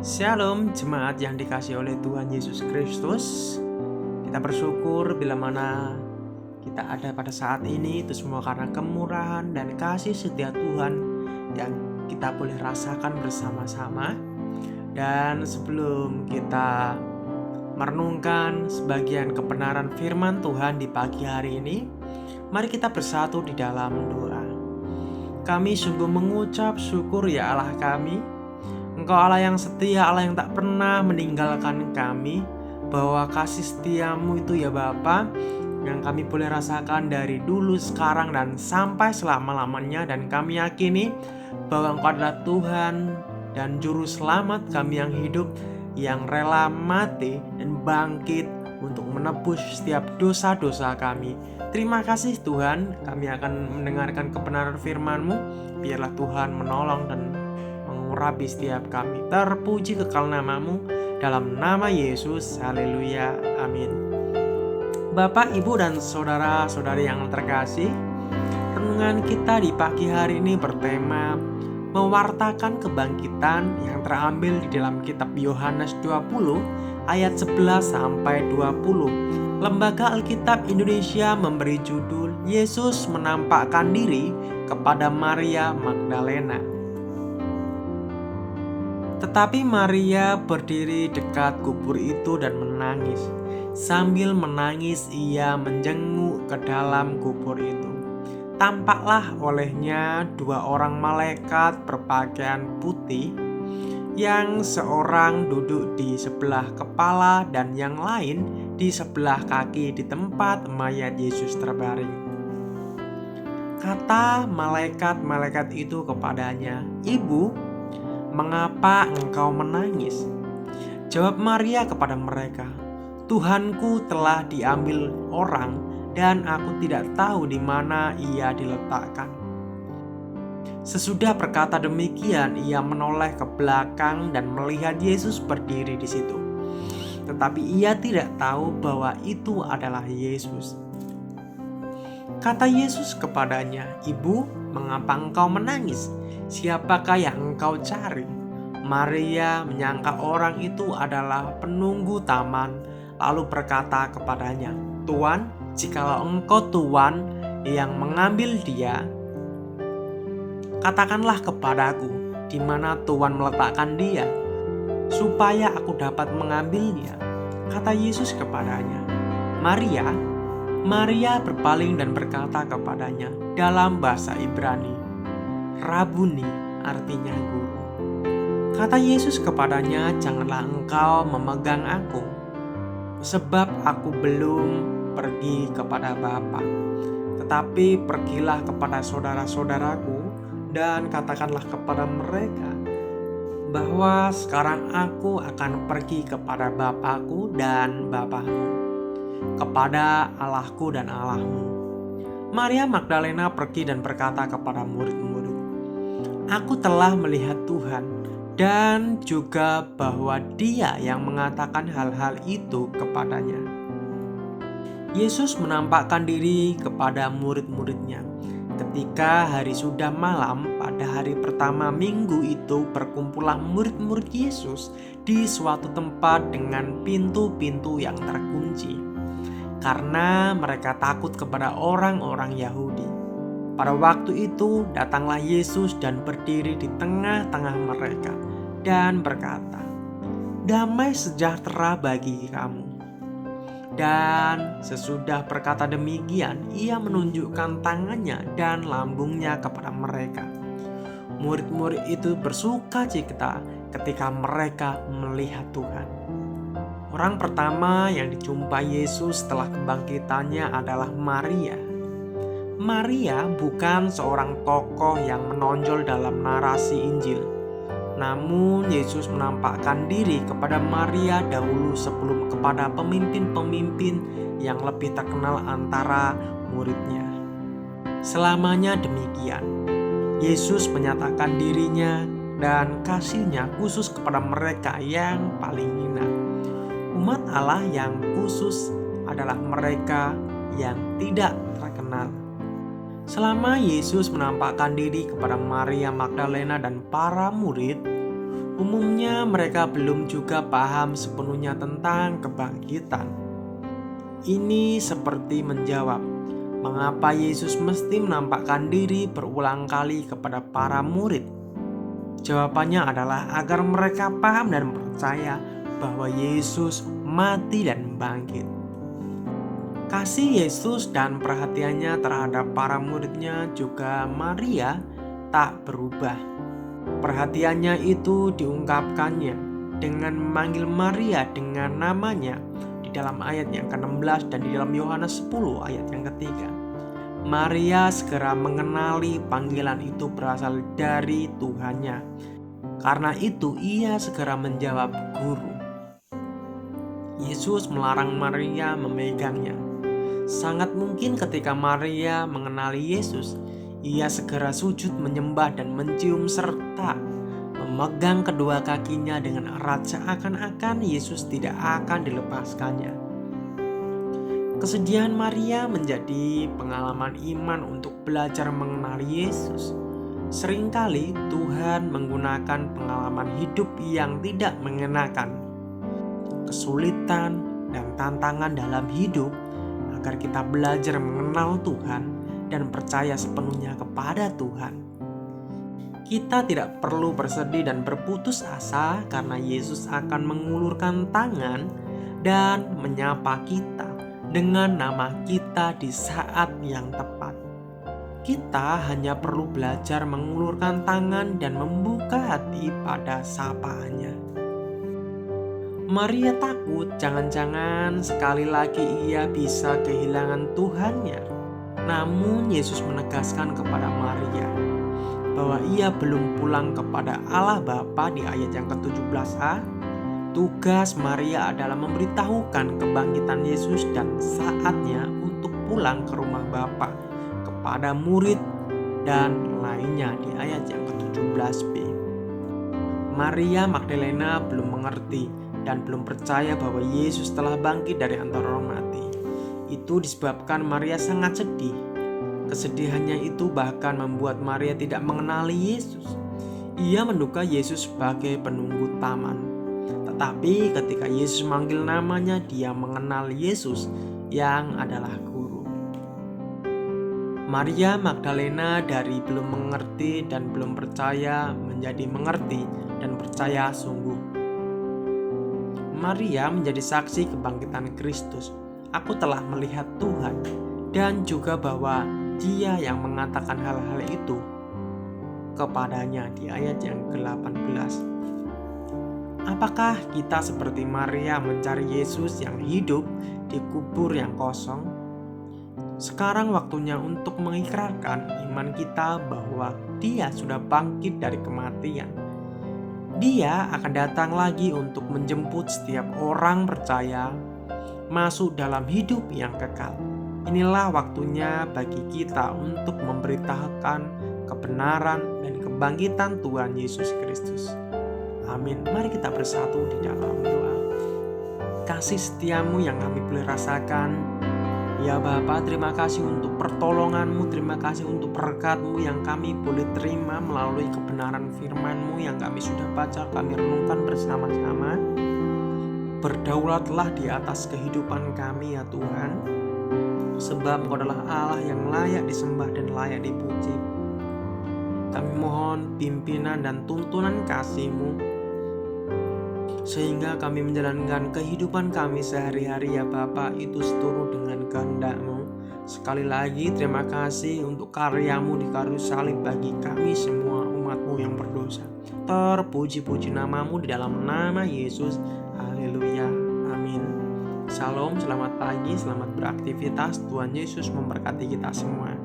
Shalom jemaat yang dikasihi oleh Tuhan Yesus Kristus. Kita bersyukur bila mana kita ada pada saat ini, itu semua karena kemurahan dan kasih setia Tuhan yang kita boleh rasakan bersama-sama. Dan sebelum kita merenungkan sebagian kebenaran firman Tuhan di pagi hari ini, mari kita bersatu di dalam doa. Kami sungguh mengucap syukur ya Allah kami, Engkau Allah yang setia, Allah yang tak pernah meninggalkan kami, bahwa kasih setiamu itu ya Bapa yang kami boleh rasakan dari dulu, sekarang, dan sampai selama-lamanya. Dan kami yakini bahwa Engkau adalah Tuhan dan Juru Selamat kami yang hidup, yang rela mati dan bangkit untuk menebus setiap dosa-dosa kami. Terima kasih Tuhan, kami akan mendengarkan kebenaran firman-Mu. Biarlah Tuhan menolong dan mengurapi setiap kami. Terpuji kekal nama-Mu, dalam nama Yesus, haleluya, amin. Bapak, Ibu, dan saudara-saudari yang terkasih, renungan kita di pagi hari ini bertema mewartakan kebangkitan, yang terambil di dalam kitab Yohanes 20 ayat 11 sampai 20. Lembaga Alkitab Indonesia memberi judul Yesus menampakkan diri kepada Maria Magdalena. Tetapi Maria berdiri dekat kubur itu dan menangis. Sambil menangis ia menjenguk ke dalam kubur itu. Tampaklah olehnya dua orang malaikat berpakaian putih, yang seorang duduk di sebelah kepala dan yang lain di sebelah kaki di tempat mayat Yesus terbaring. Kata malaikat-malaikat itu kepadanya, "Ibu, mengapa engkau menangis?" Jawab Maria kepada mereka, "Tuhanku telah diambil orang dan aku tidak tahu di mana ia diletakkan." Sesudah berkata demikian, ia menoleh ke belakang dan melihat Yesus berdiri di situ. Tetapi ia tidak tahu bahwa itu adalah Yesus. Kata Yesus kepadanya, "Ibu, mengapa engkau menangis? Siapakah yang engkau cari?" Maria menyangka orang itu adalah penunggu taman, lalu berkata kepadanya, "Tuan, jikalau engkau Tuan yang mengambil dia, katakanlah kepadaku di mana Tuan meletakkan dia, supaya aku dapat mengambilnya." Kata Yesus kepadanya, "Maria." Maria berpaling dan berkata kepadanya dalam bahasa Ibrani, "Rabuni," artinya guru. Kata Yesus kepadanya, "Janganlah engkau memegang aku, sebab aku belum pergi kepada Bapa. Tetapi pergilah kepada saudara-saudaraku dan katakanlah kepada mereka bahwa sekarang aku akan pergi kepada Bapakku dan Bapakmu, kepada Allahku dan Allahmu." Maria Magdalena pergi dan berkata kepada murid-murid, "Aku telah melihat Tuhan," dan juga bahwa Dia yang mengatakan hal-hal itu kepadanya. Yesus menampakkan diri kepada murid-muridnya. Ketika hari sudah malam, pada hari pertama minggu itu berkumpullah murid-murid Yesus di suatu tempat dengan pintu-pintu yang terkunci, karena mereka takut kepada orang-orang Yahudi. Pada waktu itu datanglah Yesus dan berdiri di tengah-tengah mereka dan berkata, "Damai sejahtera bagi kamu." Dan sesudah berkata demikian, ia menunjukkan tangannya dan lambungnya kepada mereka. Murid-murid itu bersukacita ketika mereka melihat Tuhan. Orang pertama yang dijumpai Yesus setelah kebangkitannya adalah Maria. Maria bukan seorang tokoh yang menonjol dalam narasi Injil. Namun Yesus menampakkan diri kepada Maria dahulu sebelum kepada pemimpin-pemimpin yang lebih terkenal antara muridnya. Selamanya demikian, Yesus menyatakan dirinya dan kasih-Nya khusus kepada mereka yang paling hina. Umat Allah yang khusus adalah mereka yang tidak terkenal. Selama Yesus menampakkan diri kepada Maria Magdalena dan para murid, Umumnya mereka belum juga paham sepenuhnya tentang kebangkitan. Ini seperti menjawab, mengapa Yesus mesti menampakkan diri berulang kali kepada para murid? Jawabannya adalah agar mereka paham dan percaya bahwa Yesus mati dan bangkit. Kasih Yesus dan perhatiannya terhadap para muridnya juga Maria tak berubah. Perhatiannya itu diungkapkannya dengan memanggil Maria dengan namanya di dalam ayat yang ke-16 dan di dalam Yohanes 10 ayat yang ketiga. Maria segera mengenali panggilan itu berasal dari Tuhannya. Karena itu ia segera menjawab, "Guru." Yesus melarang Maria memegangnya. Sangat mungkin ketika Maria mengenali Yesus, ia segera sujud menyembah dan mencium serta memegang kedua kakinya dengan erat seakan-akan Yesus tidak akan dilepaskannya. Kesedihan Maria menjadi pengalaman iman untuk belajar mengenali Yesus. Seringkali Tuhan menggunakan pengalaman hidup yang tidak mengenakan, kesulitan dan tantangan dalam hidup agar kita belajar mengenal Tuhan dan percaya sepenuhnya kepada Tuhan. Kita tidak perlu bersedih dan berputus asa karena Yesus akan mengulurkan tangan dan menyapa kita dengan nama kita di saat yang tepat. Kita hanya perlu belajar mengulurkan tangan dan membuka hati pada sapaannya. Maria takut jangan-jangan sekali lagi ia bisa kehilangan Tuhannya. Namun Yesus menegaskan kepada Maria bahwa ia belum pulang kepada Allah Bapa di ayat yang ke-17a. Tugas Maria adalah memberitahukan kebangkitan Yesus dan saatnya untuk pulang ke rumah Bapa kepada murid dan lainnya di ayat yang ke-17b. Maria Magdalena belum mengerti dan belum percaya bahwa Yesus telah bangkit dari antara orang mati. Itu disebabkan Maria sangat sedih. Kesedihannya itu bahkan membuat Maria tidak mengenali Yesus. Ia menduga Yesus sebagai penunggu taman. Tetapi ketika Yesus manggil namanya, dia mengenal Yesus yang adalah Guru. Maria Magdalena dari belum mengerti dan belum percaya menjadi mengerti dan percaya sungguh. Maria menjadi saksi kebangkitan Kristus. Aku telah melihat Tuhan, dan juga bahwa Dia yang mengatakan hal-hal itu kepadanya di ayat yang ke-18. Apakah kita seperti Maria mencari Yesus yang hidup di kubur yang kosong? Sekarang waktunya untuk mengikrarkan iman kita bahwa Dia sudah bangkit dari kematian. Dia akan datang lagi untuk menjemput setiap orang percaya masuk dalam hidup yang kekal. Inilah waktunya bagi kita untuk memberitahukan kebenaran dan kebangkitan Tuhan Yesus Kristus. Amin. Mari kita bersatu di dalam doa. Kasih setiamu yang kami boleh rasakan, ya Bapa, terima kasih untuk pertolongan-Mu, terima kasih untuk berkat-Mu yang kami boleh terima melalui kebenaran firman-Mu yang kami sudah baca, kami renungkan bersama-sama. Berdaulatlah di atas kehidupan kami ya Tuhan, sebab Engkau adalah Allah yang layak disembah dan layak dipuji. Kami mohon pimpinan dan tuntunan kasih-Mu, sehingga kami menjalankan kehidupan kami sehari-hari ya Bapa itu seturut dengan kehendak-Mu. Sekali lagi terima kasih untuk karya-Mu di kayu salib bagi kami semua umat-Mu yang berdosa. Terpuji-puji nama-Mu di dalam nama Yesus. Haleluya. Amin. Shalom, selamat pagi, selamat beraktivitas. Tuhan Yesus memberkati kita semua.